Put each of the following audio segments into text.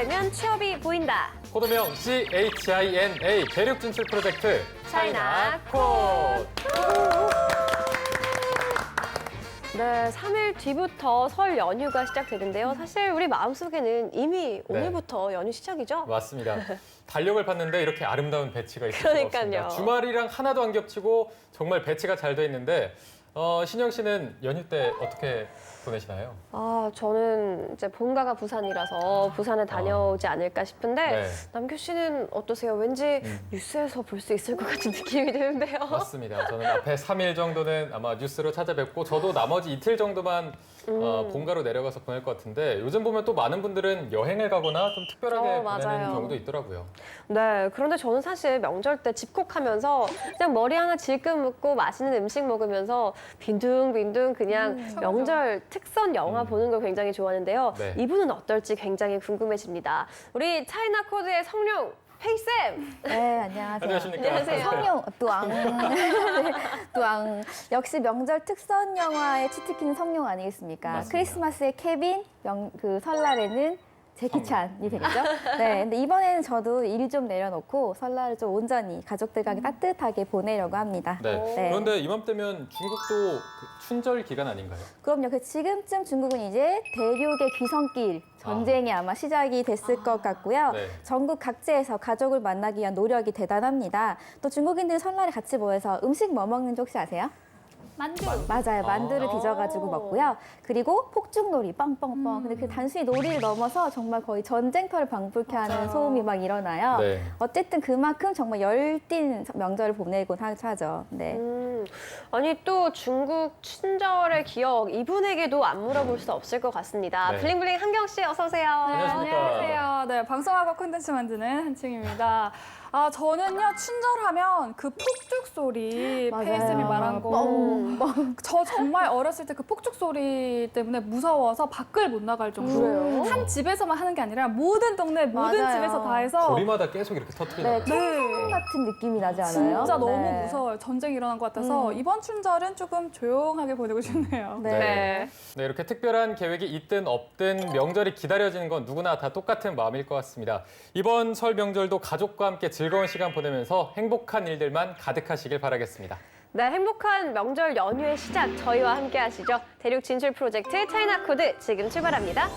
알면 취업이 보인다. 코드명 CHINA 대륙 진출 프로젝트 차이나 코드. 네, 3일 뒤부터 설 연휴가 시작되는데요. 사실 우리 마음속에는 이미 오늘부터 연휴 시작이죠? 맞습니다. 달력을 봤는데 이렇게 아름다운 배치가 있을 수가 그러니까요. 없습니다. 주말이랑 하나도 안 겹치고 정말 배치가 잘 돼 있는데 신영 씨는 연휴 때 어떻게 보내시나요? 저는 이제 본가가 부산이라서 부산에 다녀오지 않을까 싶은데 네. 남규 씨는 어떠세요? 왠지 뉴스에서 볼 수 있을 것 같은 느낌이 드는데요. 맞습니다. 저는 앞에 3일 정도는 아마 뉴스로 찾아뵙고 저도 나머지 이틀 정도만 본가로 내려가서 보낼 것 같은데 요즘 보면 또 많은 분들은 여행을 가거나 좀 특별하게 보내는 맞아요. 경우도 있더라고요. 네, 그런데 저는 사실 명절 때 집콕하면서 그냥 머리 하나 질끈 묶고 맛있는 음식 먹으면서 빈둥빈둥 그냥 명절 특선 영화 보는 걸 굉장히 좋아하는데요. 네. 이분은 어떨지 굉장히 궁금해집니다. 우리 차이나 코드의 성룡 페이쌤! 네, 안녕하세요. 안녕하십니까? 안녕하세요. 성룡, 뚜앙. 네, 뚜앙. 역시 명절 특선 영화의 치트키는 성룡 아니겠습니까? 맞습니다. 크리스마스의 케빈, 설날에는 제키찬이 되겠죠? 네, 근데 이번에는 저도 일 좀 내려놓고 설날을 좀 온전히 가족들과 따뜻하게 보내려고 합니다. 네. 네. 그런데 이맘때면 중국도 그 춘절 기간 아닌가요? 그럼요. 지금쯤 중국은 이제 대륙의 귀성길 전쟁이 아마 시작이 됐을 것 같고요. 네. 전국 각지에서 가족을 만나기 위한 노력이 대단합니다. 또 중국인들 설날에 같이 모여서 음식 뭐 먹는지 혹시 아세요? 만두. 맞아요. 만두를 빚어가지고 먹고요. 그리고 폭죽놀이, 빵빵빵. 근데 그 단순히 놀이를 넘어서 정말 거의 전쟁터를 방불케 하는 소음이 막 일어나요. 네. 어쨌든 그만큼 정말 열띤 명절을 보내곤 하죠. 네. 아니 또 중국 춘절의 기억 이분에게도 안 물어볼 수 없을 것 같습니다. 네. 블링블링 한경 씨 어서 오세요. 안녕하십니까. 안녕하세요. 네, 방송하고 콘텐츠 만드는 한층입니다. 저는요, 춘절하면 그 폭죽 소리, 맞아요. 페이쌤이 말한 거. 뻥뻥. 저 정말 어렸을 때 그 폭죽 소리 때문에 무서워서 밖을 못 나갈 정도로. 한 집에서만 하는 게 아니라 모든 동네, 모든 맞아요. 집에서 다 해서. 거리마다 계속 이렇게 터트리나요? 네, 총성 같은 느낌이 나지 않아요? 진짜 너무 네. 무서워요. 전쟁이 일어난 것 같아서 이번 춘절은 조금 조용하게 보내고 싶네요. 네. 네. 네, 이렇게 특별한 계획이 있든 없든 명절이 기다려지는 건 누구나 다 똑같은 마음일 것 같습니다. 이번 설 명절도 가족과 함께 즐거운 시간 보내면서 행복한 일들만 가득하시길 바라겠습니다. 네, 행복한 명절 연휴의 시작 저희와 함께 하시죠. 대륙 진출 프로젝트 차이나 코드 지금 출발합니다.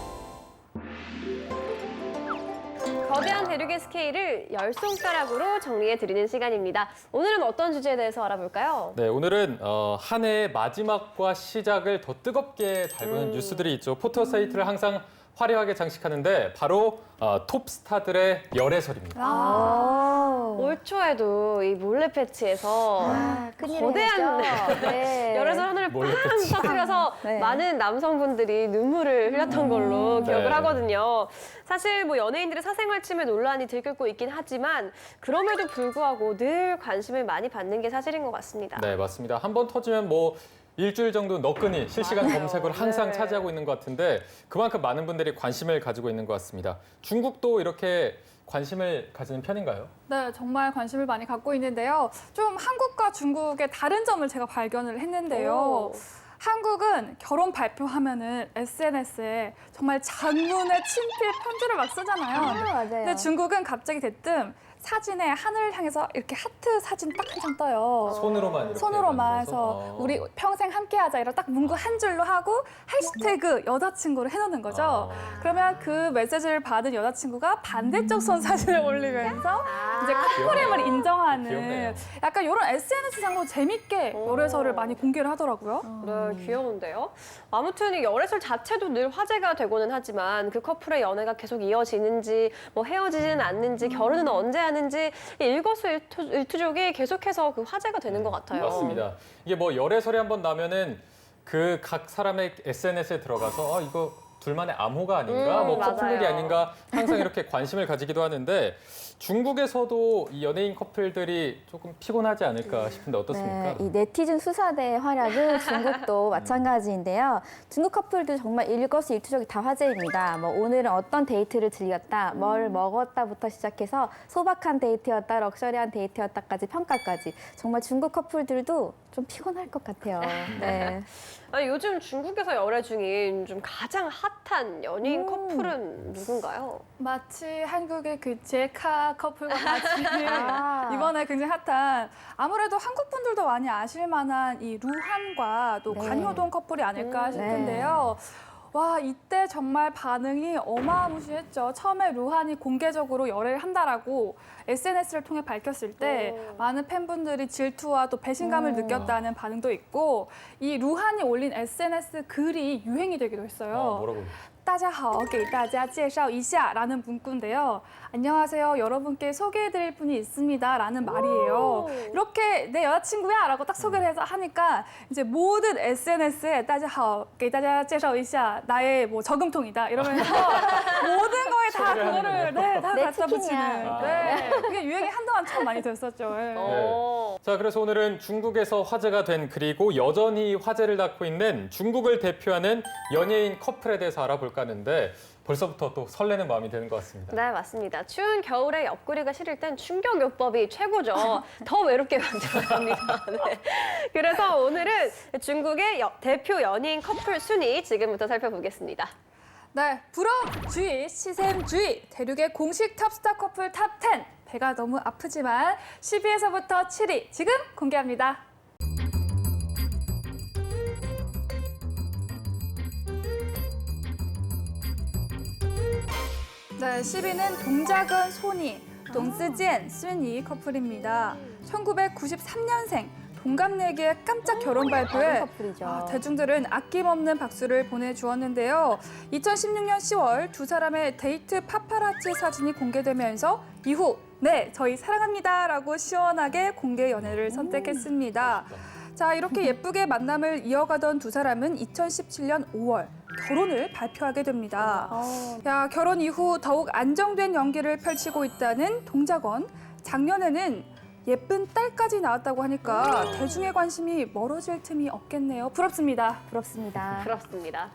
거대한 대륙의 스케일을 열 손가락으로 정리해 드리는 시간입니다. 오늘은 어떤 주제에 대해서 알아볼까요? 네, 오늘은 한 해의 마지막과 시작을 더 뜨겁게 달구는 뉴스들이 있죠. 포털 사이트를 항상 화려하게 장식하는데 바로 톱스타들의 열애설입니다. 올 초에도 이 몰래 패치에서 큰일 거대한 네. 열애설 하늘을 몰래 팡 패치. 터뜨려서 네. 많은 남성분들이 눈물을 흘렸던 걸로 기억을 네. 하거든요. 사실 뭐 연예인들의 사생활 침해 논란이 들끓고 있긴 하지만 그럼에도 불구하고 늘 관심을 많이 받는 게 사실인 것 같습니다. 네, 맞습니다. 한 번 터지면 뭐 일주일 정도 너끈히 실시간 검색을 항상 네. 차지하고 있는 것 같은데 그만큼 많은 분들이 관심을 가지고 있는 것 같습니다. 중국도 이렇게 관심을 가지는 편인가요? 네, 정말 관심을 많이 갖고 있는데요. 좀 한국과 중국의 다른 점을 제가 발견을 했는데요. 오. 한국은 결혼 발표하면은 SNS에 정말 장문의 친필 편지를 막 쓰잖아요. 맞아요. 근데 중국은 갑자기 대뜸 사진에 하늘을 향해서 이렇게 하트 사진 딱 한 장 떠요. 손으로만 이렇게 손으로만 만들어서? 해서 우리 평생 함께하자 이런 딱 문구 한 줄로 하고 해시태그 여자친구를 해놓는 거죠. 그러면 그 메시지를 받은 여자친구가 반대쪽 손 사진을 올리면서 이제 커플임을 인정하는 귀엽네요. 약간 이런 SNS상으로 재밌게 열애설을 많이 공개를 하더라고요. 네, 귀여운데요. 아무튼 이 열애설 자체도 늘 화제가 되고는 하지만 그 커플의 연애가 계속 이어지는지 뭐 헤어지지는 않는지 결혼은 언제 하는지 이 일거수일투족이 계속해서 그 화제가 되는 것 같아요. 맞습니다. 이게 뭐 열애설이 한번 나면은 그 각 사람의 SNS에 들어가서 이거 둘만의 암호가 아닌가, 뭐 커플룩이 맞아요. 아닌가 항상 이렇게 관심을 가지기도 하는데 중국에서도 이 연예인 커플들이 조금 피곤하지 않을까 싶은데 어떻습니까? 네, 이 네티즌 수사대의 활약은 중국도 마찬가지인데요. 중국 커플들 정말 일거수일투족이 다 화제입니다. 뭐 오늘은 어떤 데이트를 즐겼다, 뭘 먹었다부터 시작해서 소박한 데이트였다, 럭셔리한 데이트였다까지 평가까지 정말 중국 커플들도 좀 피곤할 것 같아요. 네. 아니, 요즘 중국에서 열애 중인 좀 가장 핫한 연예인 커플은 누군가요? 마치 한국의 그 제카 커플과 같이 아. 이번에 굉장히 핫한 아무래도 한국 분들도 많이 아실 만한 이 루한과 또 네. 관효동 커플이 아닐까 네. 싶은데요. 와, 이때 정말 반응이 어마무시했죠. 처음에 루한이 공개적으로 열애를 한다라고 SNS를 통해 밝혔을 때 많은 팬분들이 질투와 또 배신감을 느꼈다는 반응도 있고 이 루한이 올린 SNS 글이 유행이 되기도 했어요. 뭐라고? 大家好,给大家介绍一下라는 문구인데요. 안녕하세요. 여러분께 소개해드릴 분이 있습니다. 라는 말이에요. 이렇게 내 여자친구야 라고 딱 소개를 해서 하니까 이제 모든 SNS에 大家好,给大家介绍一下 나의 뭐 저금통이다 이러면서 모든 거에 다 그거를 다 내 갖다 붙이는. 치킨이야. 네. 그게 유행이 한동안 참 많이 됐었죠. 네. 자, 그래서 오늘은 중국에서 화제가 된 그리고 여전히 화제를 낳고 있는 중국을 대표하는 연예인 커플에 대해서 알아볼까 하는데 벌써부터 또 설레는 마음이 드는 것 같습니다. 네, 맞습니다. 추운 겨울에 옆구리가 시릴 땐 충격요법이 최고죠. 더 외롭게 만들어갑니다. 네. 그래서 오늘은 중국의 대표 연예인 커플 순위 지금부터 살펴보겠습니다. 네, 부러주의, 시샘주의, 대륙의 공식 탑스타 커플 탑10. 배가 너무 아프지만 10위에서부터 7위 지금 공개합니다. 네, 10위는 동자건 소니, 동스지엔, 순이 커플입니다. 1993년생. 동갑내기의 깜짝 결혼 발표에 커플이죠. 대중들은 아낌없는 박수를 보내주었는데요. 2016년 10월 두 사람의 데이트 파파라치 사진이 공개되면서 이후 네, 저희 사랑합니다 라고 시원하게 공개 연애를 선택했습니다. 자, 이렇게 예쁘게 만남을 이어가던 두 사람은 2017년 5월 결혼을 발표하게 됩니다. 야, 결혼 이후 더욱 안정된 연기를 펼치고 있다는 동자건. 작년에는 예쁜 딸까지 나왔다고 하니까 대중의 관심이 멀어질 틈이 없겠네요. 부럽습니다. 부럽습니다. 부럽습니다.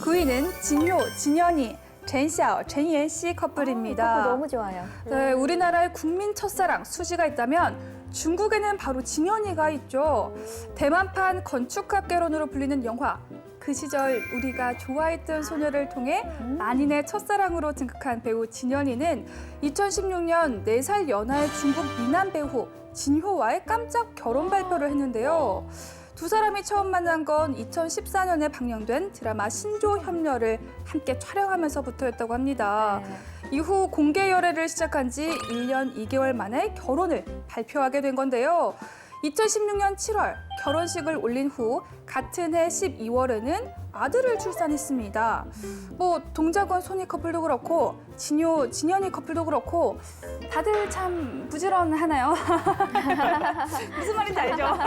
9위는 진효, 진현이, 전샤오, 전옌씨 커플입니다. 커플 너무 좋아요. 네, 우리나라의 국민 첫사랑 수지가 있다면 중국에는 바로 진현이가 있죠. 대만판 건축학개론으로 불리는 영화. 그 시절 우리가 좋아했던 소녀를 통해 만인의 첫사랑으로 등극한 배우 진현이는 2016년 4살 연하의 중국 미남 배우 진효와의 깜짝 결혼 발표를 했는데요. 두 사람이 처음 만난 건 2014년에 방영된 드라마 신조협녀를 함께 촬영하면서부터였다고 합니다. 이후 공개 열애를 시작한 지 1년 2개월 만에 결혼을 발표하게 된 건데요. 2016년 7월 결혼식을 올린 후 같은 해 12월에는 아들을 출산했습니다. 뭐 동자건 소니 커플도 그렇고 진효, 진현이 커플도 그렇고 다들 참 부지런하나요? 무슨 말인지 알죠?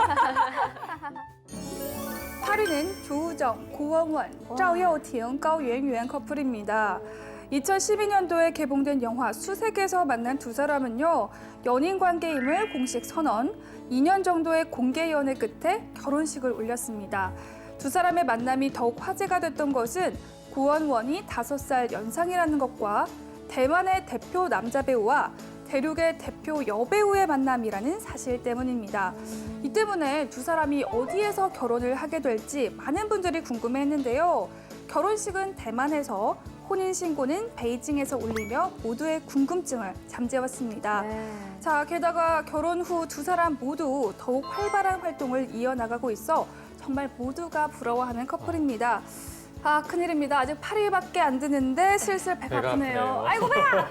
8위는 조우정, 고원원,赵又廷,高圆圆커플입니다. 2012년도에 개봉된 영화 수색에서 만난 두 사람은요, 연인 관계임을 공식 선언, 2년 정도의 공개 연애 끝에 결혼식을 올렸습니다. 두 사람의 만남이 더욱 화제가 됐던 것은 고원원이 5살 연상이라는 것과 대만의 대표 남자 배우와 대륙의 대표 여배우의 만남이라는 사실 때문입니다. 이 때문에 두 사람이 어디에서 결혼을 하게 될지 많은 분들이 궁금해했는데요. 결혼식은 대만에서, 혼인신고는 베이징에서 올리며 모두의 궁금증을 잠재웠습니다. 자, 게다가 결혼 후 두 사람 모두 더욱 활발한 활동을 이어나가고 있어 정말 모두가 부러워하는 커플입니다. 아, 큰일입니다. 아직 8위밖에 안 되는데 슬슬 배가 아프네요. 아프네요. 아이고, 배야!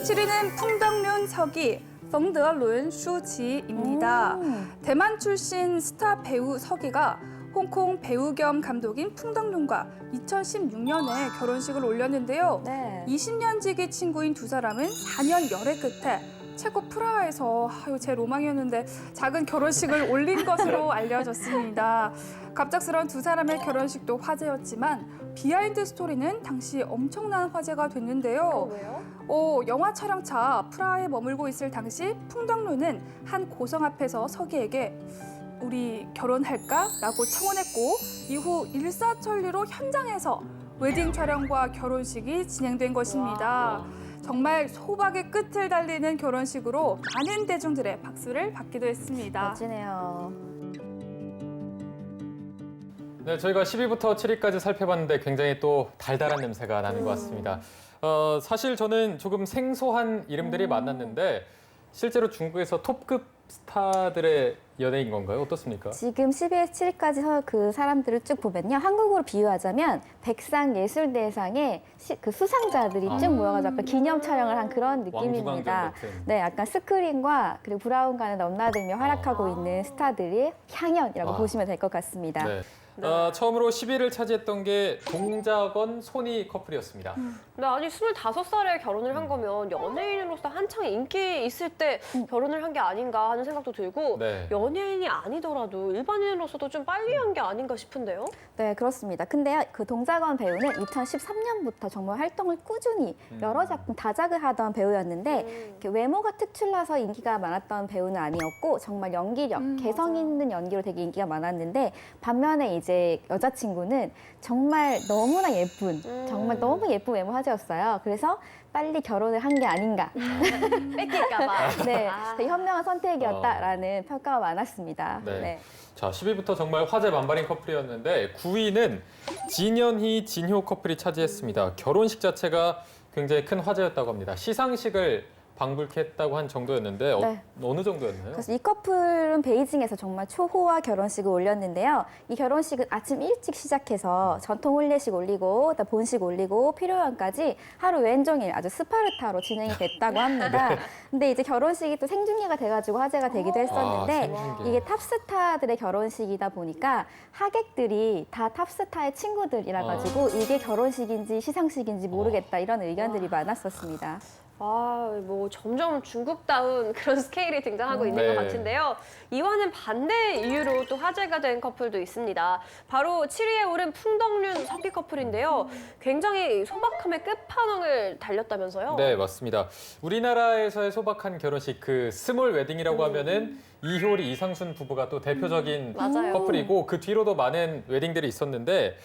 7위는 풍덕륜 서기, 펑더룬 슈지입니다. 대만 출신 스타 배우 서기가 홍콩 배우 겸 감독인 풍덕륜과 2016년에 결혼식을 올렸는데요. 20년 지기 친구인 두 사람은 4년 열애 끝에 체코 프라하에서 제 로망이었는데 작은 결혼식을 올린 것으로 알려졌습니다. 갑작스런 두 사람의 결혼식도 화제였지만 비하인드 스토리는 당시 엄청난 화제가 됐는데요. 왜요? 영화 촬영차 프라하에 머물고 있을 당시 풍덕륜은 한 고성 앞에서 서기에게 우리 결혼할까? 라고 청혼했고 이후 일사천리로 현장에서 웨딩 촬영과 결혼식이 진행된 것입니다. 정말 소박의 끝을 달리는 결혼식으로 많은 대중들의 박수를 받기도 했습니다. 멋지네요. 네, 저희가 10위부터 7위까지 살펴봤는데 굉장히 또 달달한 냄새가 나는 것 같습니다. 사실 저는 조금 생소한 이름들이 많았는데 실제로 중국에서 톱급 스타들의 연예인 건가요? 어떻습니까? 지금 10위에서 7위까지 그 사람들을 쭉 보면요. 한국으로 비유하자면 백상예술대상의 그 수상자들이 쭉 모여가지고 약간 기념 촬영을 한 그런 느낌입니다. 왕중왕전 같은. 네, 약간 스크린과 그리고 브라운관을 넘나들며 활약하고 있는 스타들의 향연이라고 보시면 될 것 같습니다. 네. 처음으로 10위를 차지했던 게 동자건 소니 커플이었습니다. 근데 아니 25살에 결혼을 한 거면 연예인으로서 한창 인기 있을 때 결혼을 한 게 아닌가 하는 생각도 들고 네. 연예인이 아니더라도 일반인으로서도 좀 빨리 한 게 아닌가 싶은데요. 네, 그렇습니다. 근데 그 동자건 배우는 2013년부터 정말 활동을 꾸준히 여러 작품 다작을 하던 배우였는데 이렇게 외모가 특출나서 인기가 많았던 배우는 아니었고 정말 연기력, 개성 있는 연기로 되게 인기가 많았는데 반면에 이제 여자친구는 정말 너무나 예쁜, 정말 너무 예쁜 외모 화제였어요. 그래서 빨리 결혼을 한 게 아닌가. 뺏길까봐. 네, 되게 현명한 선택이었다라는 평가가 많았습니다. 네. 네. 자, 10위부터 정말 화제 만발인 커플이었는데 9위는 진현희, 진효 커플이 차지했습니다. 결혼식 자체가 굉장히 큰 화제였다고 합니다. 시상식을 방불케 했다고 한 정도였는데 네. 어느 정도였나요? 그래서 이 커플은 베이징에서 정말 초호화 결혼식을 올렸는데요. 이 결혼식은 아침 일찍 시작해서 전통 혼례식 올리고 그다음 본식 올리고 피로연까지 하루 왼종일 아주 스파르타로 진행이 됐다고 합니다. 근데 이제 결혼식이 또 생중계가 돼가지고 화제가 되기도 했었는데 생중계. 이게 탑스타들의 결혼식이다 보니까 하객들이 다 탑스타의 친구들이라 가지고 이게 결혼식인지 시상식인지 모르겠다 이런 의견들이 많았었습니다. 뭐 점점 중국다운 그런 스케일이 등장하고 있는 네. 것 같은데요. 이와는 반대 이유로 또 화제가 된 커플도 있습니다. 바로 7위에 오른 풍덕륜 석희 커플인데요. 굉장히 소박함의 끝판왕을 달렸다면서요? 네, 맞습니다. 우리나라에서의 소박한 결혼식, 그 스몰 웨딩이라고 하면은 이효리, 이상순 부부가 또 대표적인 맞아요. 커플이고 그 뒤로도 많은 웨딩들이 있었는데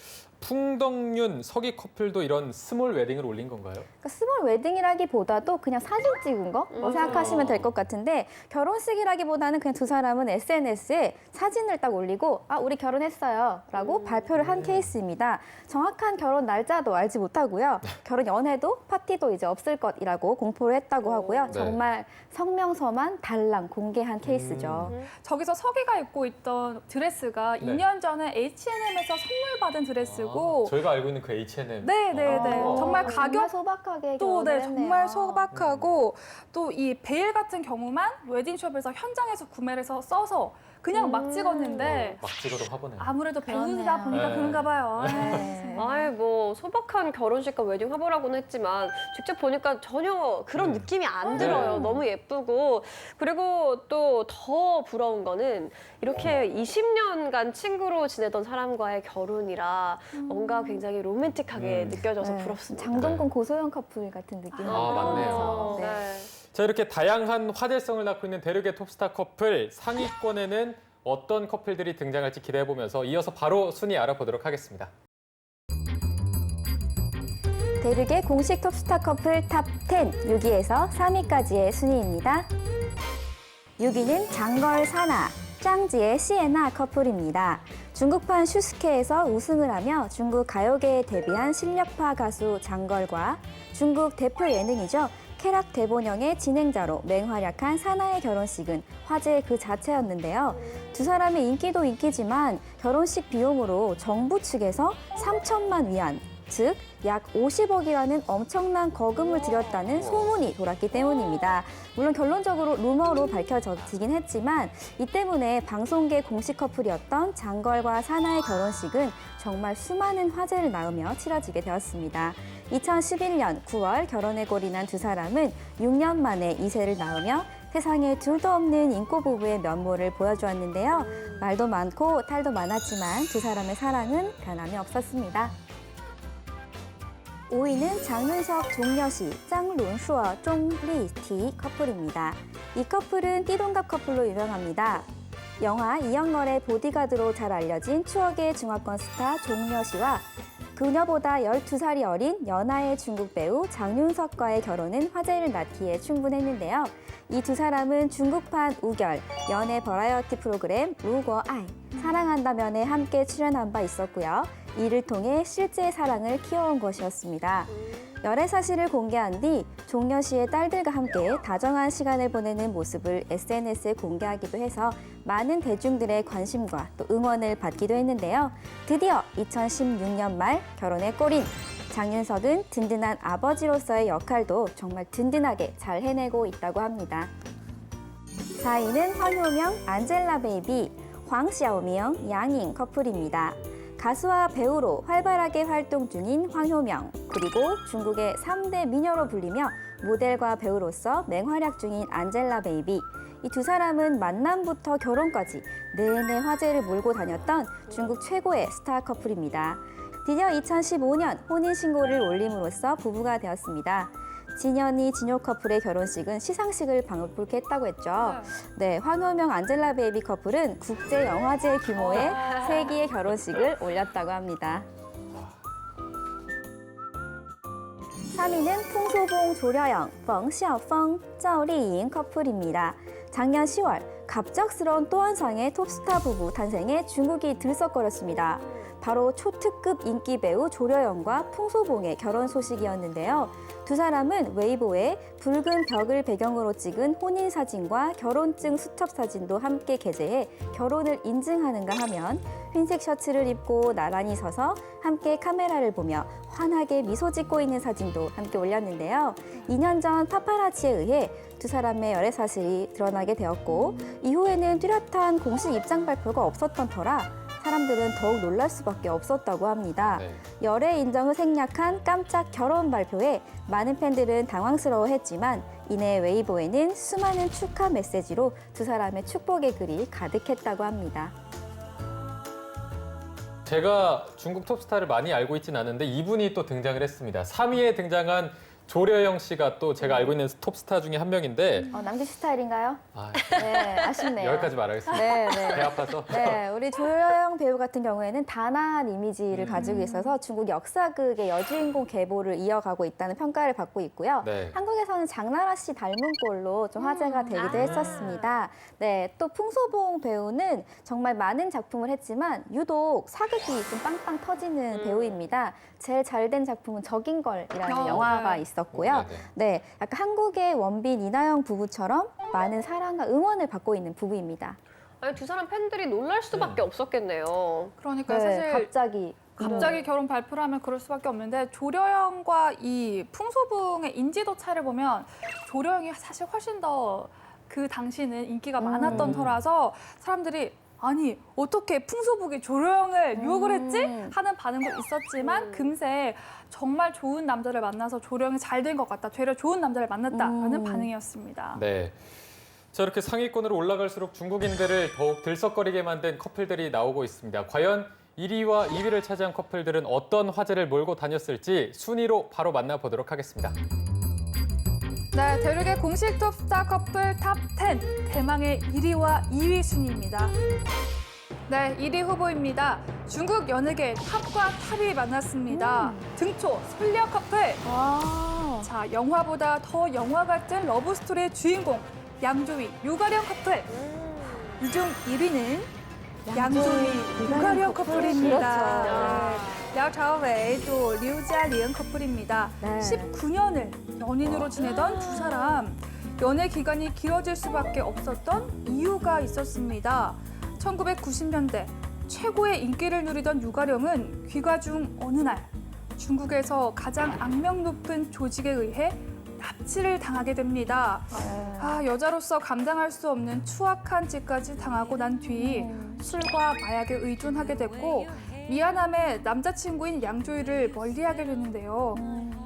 풍덕륜, 석희 커플도 이런 스몰 웨딩을 올린 건가요? 그러니까 스몰 웨딩이라기보다도 그냥 사진 찍은 거 생각하시면 될 것 같은데 결혼식이라기보다는 그냥 두 사람은 SNS에 사진을 딱 올리고 아 우리 결혼했어요 라고 발표를 한 케이스입니다. 정확한 결혼 날짜도 알지 못하고요. 결혼 연회도 파티도 이제 없을 것이라고 공포를 했다고 하고요. 네. 정말 성명서만 달랑 공개한 케이스죠. 저기서 석이가 입고 있던 드레스가 네. 2년 전에 H&M에서 선물 받은 드레스고 저희가 알고 있는 그 H&M. 네네네. 아. 정말 정말 가격 소박하게 또 결혼을 네, 했네요. 정말 소박하고 또 이 베일 같은 경우만 웨딩숍에서 현장에서 구매를 해서 써서 그냥 막 찍었는데 막 찍어도 화보네요. 아무래도 배우다 그렇네요. 보니까 네. 그런가 봐요. 네. 뭐 소박한 결혼식과 웨딩 화보라고는 했지만 직접 보니까 전혀 그런 느낌이 안 들어요. 너무 예쁘고 그리고 또 더 부러운 거는 이렇게 20년간 친구로 지내던 사람과의 결혼이라 뭔가 굉장히 로맨틱하게 느껴져서 네. 부럽습니다. 장동건 고소영 커플 같은 느낌이 맞네요. 네. 자, 이렇게 다양한 화제성을 낳고 있는 대륙의 톱스타 커플 상위권에는 어떤 커플들이 등장할지 기대해보면서 이어서 바로 순위 알아보도록 하겠습니다. 대륙의 공식 톱스타 커플 탑 10, 6위에서 3위까지의 순위입니다. 6위는 장걸 사나, 짱지의 시에나 커플입니다. 중국판 슈스케에서 우승을 하며 중국 가요계에 데뷔한 실력파 가수 장걸과 중국 대표 예능이죠. 쾌락 대본영의 진행자로 맹활약한 사나의 결혼식은 화제의 그 자체였는데요. 두 사람의 인기도 인기지만 결혼식 비용으로 정부 측에서 3천만 위안, 즉 약 50억이라는 엄청난 거금을 들였다는 소문이 돌았기 때문입니다. 물론 결론적으로 루머로 밝혀지긴 했지만 이 때문에 방송계 공식 커플이었던 장걸과 사나의 결혼식은 정말 수많은 화제를 낳으며 치러지게 되었습니다. 2011년 9월 결혼에 골인한 두 사람은 6년 만에 2세를 낳으며 세상에 둘도 없는 인꼬 부부의 면모를 보여주었는데요. 말도 많고 탈도 많았지만 두 사람의 사랑은 변함이 없었습니다. 5위는 장윤석, 종려시, 짱룬슈어, 종리티 커플입니다. 이 커플은 띠동갑 커플로 유명합니다. 영화 이영걸의 보디가드로 잘 알려진 추억의 중화권 스타 종려시와 그녀보다 12살이 어린 연하의 중국 배우 장윤석과의 결혼은 화제를 낳기에 충분했는데요. 이 두 사람은 중국판 우결, 연애 버라이어티 프로그램 루거 아이, 사랑한다면에 함께 출연한 바 있었고요. 이를 통해 실제 사랑을 키워온 것이었습니다. 열애 사실을 공개한 뒤 종려 씨의 딸들과 함께 다정한 시간을 보내는 모습을 SNS에 공개하기도 해서 많은 대중들의 관심과 또 응원을 받기도 했는데요. 드디어 2016년 말 결혼에 골인 장윤석은 든든한 아버지로서의 역할도 정말 든든하게 잘 해내고 있다고 합니다. 4위는 황효명, 안젤라 베이비, 황시아오명, 양잉 커플입니다. 가수와 배우로 활발하게 활동 중인 황효명, 그리고 중국의 3대 미녀로 불리며 모델과 배우로서 맹활약 중인 안젤라 베이비. 이 두 사람은 만남부터 결혼까지 내내 화제를 몰고 다녔던 중국 최고의 스타 커플입니다. 드디어 2015년 혼인신고를 올림으로써 부부가 되었습니다. 진현이 진호 커플의 결혼식은 시상식을 방불케 했다고 했죠. 네, 황효명 안젤라 베이비 커플은 국제 영화제 규모의 세기의 결혼식을 올렸다고 합니다. 3위는 풍소봉 조려영, 펑 xiaofeng,赵丽颖 커플입니다. 작년 10월 갑작스러운 또 한 상의 톱스타 부부 탄생에 중국이 들썩거렸습니다. 바로 초특급 인기 배우 조려영과 풍소봉의 결혼 소식이었는데요. 두 사람은 웨이보에 붉은 벽을 배경으로 찍은 혼인 사진과 결혼증 수첩 사진도 함께 게재해 결혼을 인증하는가 하면 흰색 셔츠를 입고 나란히 서서 함께 카메라를 보며 환하게 미소 짓고 있는 사진도 함께 올렸는데요. 2년 전 파파라치에 의해 두 사람의 열애 사실이 드러나게 되었고 이후에는 뚜렷한 공식 입장 발표가 없었던 터라 사람들은 더욱 놀랄 수밖에 없었다고 합니다. 네. 열애 인정을 생략한 깜짝 결혼 발표에 많은 팬들은 당황스러워했지만 이내 웨이보에는 수많은 축하 메시지로 두 사람의 축복의 글이 가득했다고 합니다. 제가 중국 톱스타를 많이 알고 있지는 않은데 이분이 또 등장을 했습니다. 3위에 등장한 조려영 씨가 또 제가 알고 있는 톱스타 중에 한 명인데 남규 씨 스타일인가요? 아, 네, 아쉽네요. 여기까지 말하겠습니다. 네, 배 네. 아파서. 네, 우리 조여영 배우 같은 경우에는 단아한 이미지를 가지고 있어서 중국 역사극의 여주인공 계보를 이어가고 있다는 평가를 받고 있고요. 네. 한국에서는 장나라 씨 닮은 꼴로 좀 화제가 되기도 했었습니다. 네, 또 풍소봉 배우는 정말 많은 작품을 했지만 유독 사극이 좀 빵빵 터지는 배우입니다. 제일 잘 된 작품은 적인걸이라는 영화가 있었고요. 네, 약간 한국의 원빈, 이나영 부부처럼 많은 사랑과 응원을 받고 있는 부부입니다. 아니, 두 사람 팬들이 놀랄 수밖에 없었겠네요. 그러니까 네, 사실 갑자기 결혼 발표를 하면 그럴 수밖에 없는데 조려영과 이 풍소봉의 인지도 차를 보면 조려영이 사실 훨씬 더 그 당시는 인기가 많았던 터라서 사람들이 아니 어떻게 풍소봉이 조려영을 유혹을 했지? 하는 반응도 있었지만 금세 정말 좋은 남자를 만나서 조려영이 잘 된 것 같다. 되려 좋은 남자를 만났다라는 반응이었습니다. 네. 자, 이렇게 상위권으로 올라갈수록 중국인들을 더욱 들썩거리게 만든 커플들이 나오고 있습니다. 과연 1위와 2위를 차지한 커플들은 어떤 화제를 몰고 다녔을지 순위로 바로 만나보도록 하겠습니다. 네, 대륙의 공식 톱스타 커플 탑10 대망의 1위와 2위 순위입니다. 네, 1위 후보입니다. 중국 연예계 탑과 탑이 만났습니다. 등초 솔려 커플. 자, 영화보다 더 영화 같은 러브 스토리의 주인공 양조위, 유가령 커플. 이 중 1위는 양조위, 유가령 커플입니다. 네. 랴차오웨이 또 류자리은 커플입니다. 네. 19년을 연인으로 지내던 두 사람. 연애 기간이 길어질 수밖에 없었던 이유가 있었습니다. 1990년대 최고의 인기를 누리던 유가령은 귀가 중 어느 날 중국에서 가장 악명 높은 조직에 의해 납치를 당하게 됩니다. 여자로서 감당할 수 없는 추악한 짓까지 당하고 난 뒤 술과 마약에 의존하게 됐고 미안함에 남자친구인 양조위를 멀리하게 되는데요.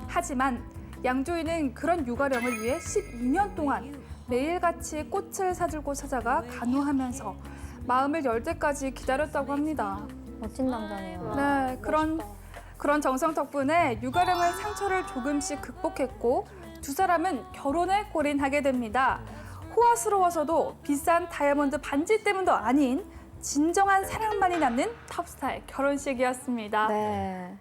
하지만 양조위는 그런 유가령을 위해 12년 동안 매일같이 꽃을 사들고 찾아가 간호하면서 마음을 열 때까지 기다렸다고 합니다. 멋진 남자네요. 네, 그런 정성 덕분에 유가령은 상처를 조금씩 극복했고 두 사람은 결혼에 골인하게 됩니다. 호화스러워서도 비싼 다이아몬드 반지 때문도 아닌 진정한 사랑만이 남는 탑스타의 결혼식이었습니다. 네.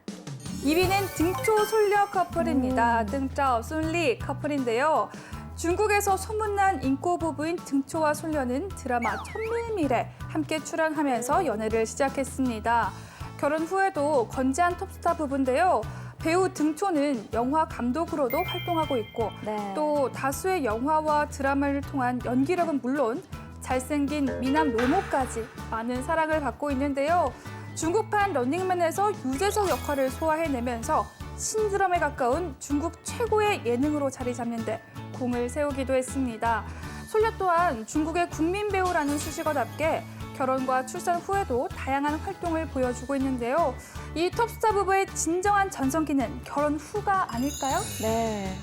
2위는 등초 솔려 커플입니다. 등짜 순리 커플인데요. 중국에서 소문난 인고 부부인 등초와 솔려는 드라마 천밀밀에 함께 출연하면서 연애를 시작했습니다. 결혼 후에도 건재한 톱스타 부부인데요. 배우 등초는 영화 감독으로도 활동하고 있고 네. 또 다수의 영화와 드라마를 통한 연기력은 물론 잘생긴 미남 외모까지 많은 사랑을 받고 있는데요. 중국판 런닝맨에서 유재석 역할을 소화해내면서 신드롬에 가까운 중국 최고의 예능으로 자리 잡는 데 공을 세우기도 했습니다. 솔려 또한 중국의 국민 배우라는 수식어답게 결혼과 출산 후에도 다양한 활동을 보여주고 있는데요. 이 톱스타 부부의 진정한 전성기는 결혼 후가 아닐까요? 네.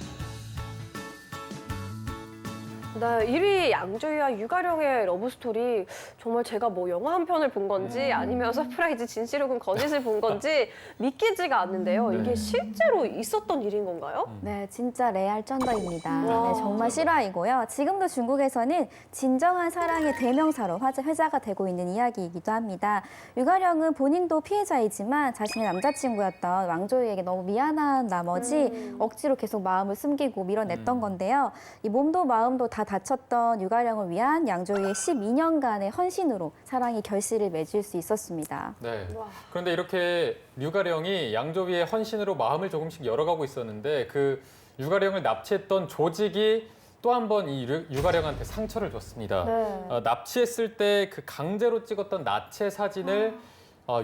네, 1위 양조위와 유가령의 러브스토리 정말 제가 뭐 영화 한 편을 본 건지 아니면 서프라이즈 진실 혹은 거짓을 본 건지 믿기지가 않는데요. 이게 네. 실제로 있었던 일인 건가요? 네, 진짜 레알 쩐더입니다. 와. 네, 정말 실화이고요. 지금도 중국에서는 진정한 사랑의 대명사로 회자가 되고 있는 이야기이기도 합니다. 유가령은 본인도 피해자이지만 자신의 남자친구였던 왕조이에게 너무 미안한 나머지 억지로 계속 마음을 숨기고 밀어냈던 건데요. 이 몸도 마음도 다 다쳤던 유가령을 위한 양조위의 12년간의 헌신으로 사랑이 결실을 맺을 수 있었습니다. 네. 와. 그런데 이렇게 류가령이 양조위의 헌신으로 마음을 조금씩 열어가고 있었는데 그 유가령을 납치했던 조직이 또 한 번 이 유가령한테 상처를 줬습니다. 네. 납치했을 때 그 강제로 찍었던 나체 사진을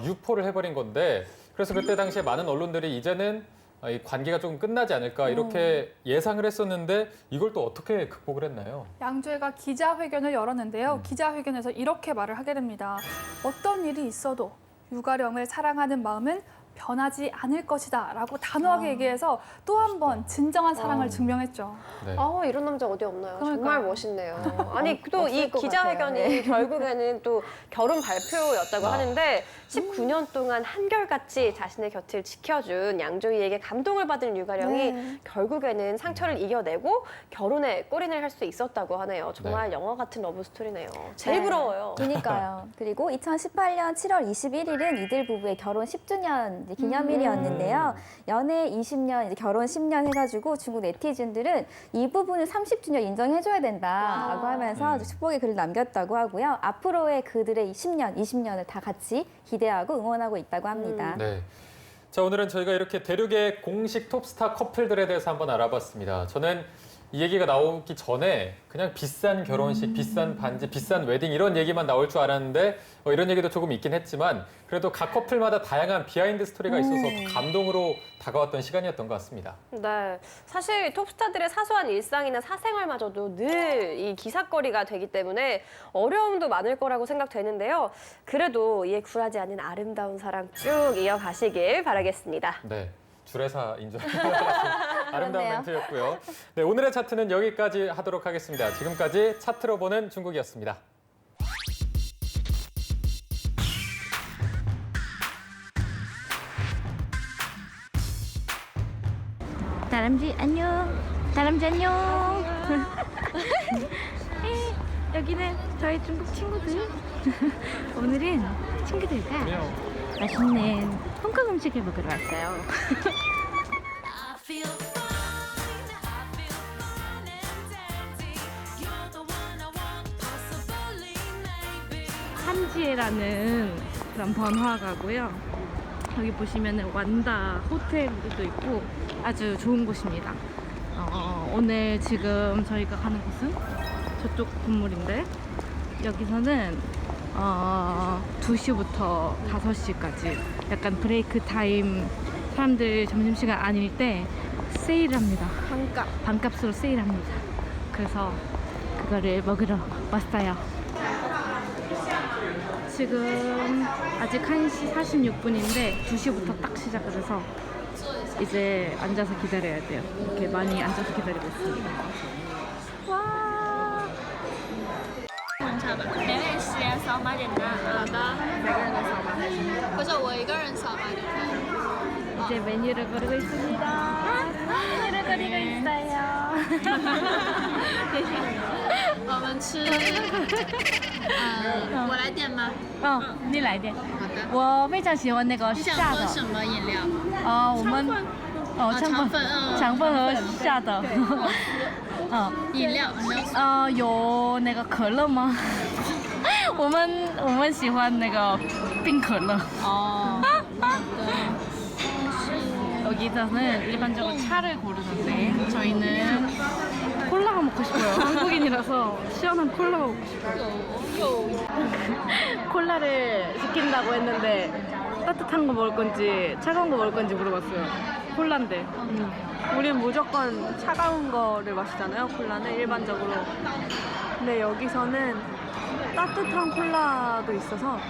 유포를 해버린 건데 그래서 그때 당시에 많은 언론들이 이제는 이 관계가 조금 끝나지 않을까 이렇게 예상을 했었는데 이걸 또 어떻게 극복을 했나요? 양조위가 기자회견을 열었는데요. 기자회견에서 이렇게 말을 하게 됩니다. 어떤 일이 있어도 유가령을 사랑하는 마음은 변하지 않을 것이다 라고 단호하게 얘기해서 또 한 번 진정한 사랑을 증명했죠. 네. 이런 남자 어디 없나요? 그러니까요. 정말 멋있네요. 아니 또 이 없을 것 기자회견이 같아요. 네. 결국에는 또 결혼 발표였다고 아. 하는데 19년 동안 한결같이 자신의 곁을 지켜준 양조위에게 감동을 받은 유가령이 네. 결국에는 상처를 이겨내고 결혼에 꼬리를 할 수 있었다고 하네요. 정말 네. 영화 같은 러브 스토리네요. 제일 네. 부러워요. 그러니까요. 그리고 2018년 7월 21일은 이들 부부의 결혼 10주년 기념일이었는데요. 연애 20년, 이제 결혼 10년 해가지고 중국 네티즌들은 이 부분을 30주년 인정해줘야 된다라고 와. 하면서 축복의 글을 남겼다고 하고요. 앞으로의 그들의 10년, 20년을 다 같이 기대하고 응원하고 있다고 합니다. 네. 자, 오늘은 저희가 이렇게 대륙의 공식 톱스타 커플들에 대해서 한번 알아봤습니다. 저는 이 얘기가 나오기 전에 그냥 비싼 결혼식, 비싼 반지, 비싼 웨딩 이런 얘기만 나올 줄 알았는데 이런 얘기도 조금 있긴 했지만 그래도 각 커플마다 다양한 비하인드 스토리가 있어서 감동으로 다가왔던 시간이었던 것 같습니다. 네, 사실 톱스타들의 사소한 일상이나 사생활마저도 늘 이 기사거리가 되기 때문에 어려움도 많을 거라고 생각되는데요. 그래도 이에 굴하지 않는 아름다운 사랑 쭉 이어가시길 바라겠습니다. 네. 주례사인 줄 알았어요. 아름다운 그렇네요. 멘트였고요. 네, 오늘의 차트는 여기까지 하도록 하겠습니다. 지금까지 차트로 보는 중국이었습니다. 다람쥐 안녕. 다람쥐 안녕. 여기는 저희 중국 친구들. 오늘은 친구들과 맛있는 홍콩 음식을 먹으러 왔어요. I feel fine, I feel fine and dandy. You're the one I want, possibly, maybe. 한지에라는 그런 번화가고요. 여기 보시면은 완다 호텔도 있고 아주 좋은 곳입니다. 오늘 지금 저희가 가는 곳은 저쪽 건물인데 여기서는 2시부터 5시까지 약간 브레이크 타임 사람들 점심시간 아닐 때 세일을 합니다. 반값으로 세일합니다. 그래서 그거를 먹으러 왔어요. 지금 아직 1시 46분인데 2시부터 딱 시작을 해서 이제 앉아서 기다려야 돼요. 이렇게 많이 앉아서 기다리고 있습니다. 와. 每个人10元扫码点单。好的，每个人的扫码还是？或者我一个人扫码就可以。 이제 메뉴를 고르고 있습니다. 메뉴를 고르고 있어요. 我们吃，我来点吗？你来点。好的。我非常喜欢那个你想炸的。喝什么饮料？我们肠粉嗯肠粉和下的，饮料有那个可乐吗？我们喜欢那个冰可乐。 여기서는 일반적으로 차를 고르는데 저희는 콜라가 먹고 싶어요. 한국인이라서 시원한 콜라가 먹고 싶어요. 콜라를 시킨다고 했는데 따뜻한 거 먹을 건지 차가운 거 먹을 건지 물어봤어요. 콜라인데. 우린 무조건 차가운 거를 마시잖아요, 콜라는 일반적으로. 근데 여기서는 따뜻한 콜라도 있어서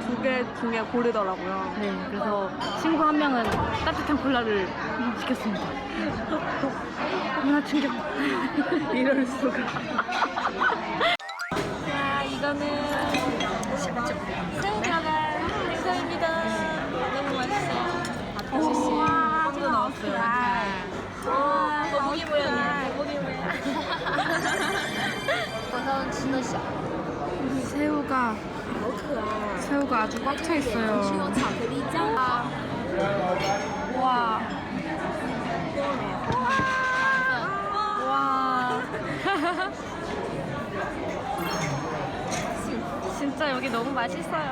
두 개 중에 고르더라고요. 네, 그래서 친구 한 명은 따뜻한 콜라를 시켰습니다. 문화 충격. 이럴 수가. 자, 이거는 새우젓 생선입니다. 너무 맛있어. 빵도 나왔어요. 거북이 모양이야. 거북이 모양. 새우가 아주 꽉 차 있어요. 와. 와. 진짜 여기 너무 맛있어요.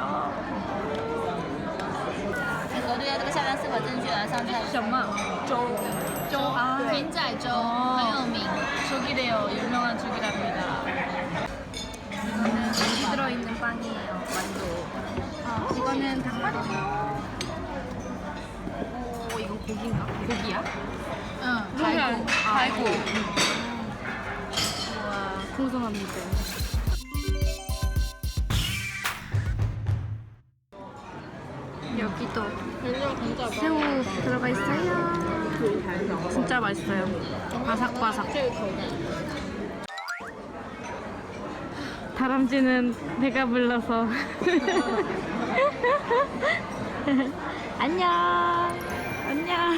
核对一下这个下单是否正确，上菜。什么？粥啊，明仔粥很有名。 죽이래요. 유명한 죽이랍니다. 이거는 고기 들어있는 빵이에요. 만두. 이거는 닭발이고요. 오, 이건 고기인가? 고기야? 응，排骨。 발고. 우와, 풍성합니다. 여기도 새우 들어가 있어요. 진짜 맛있어요. 바삭바삭. 다람쥐는 배가 불러서 안녕. 안녕.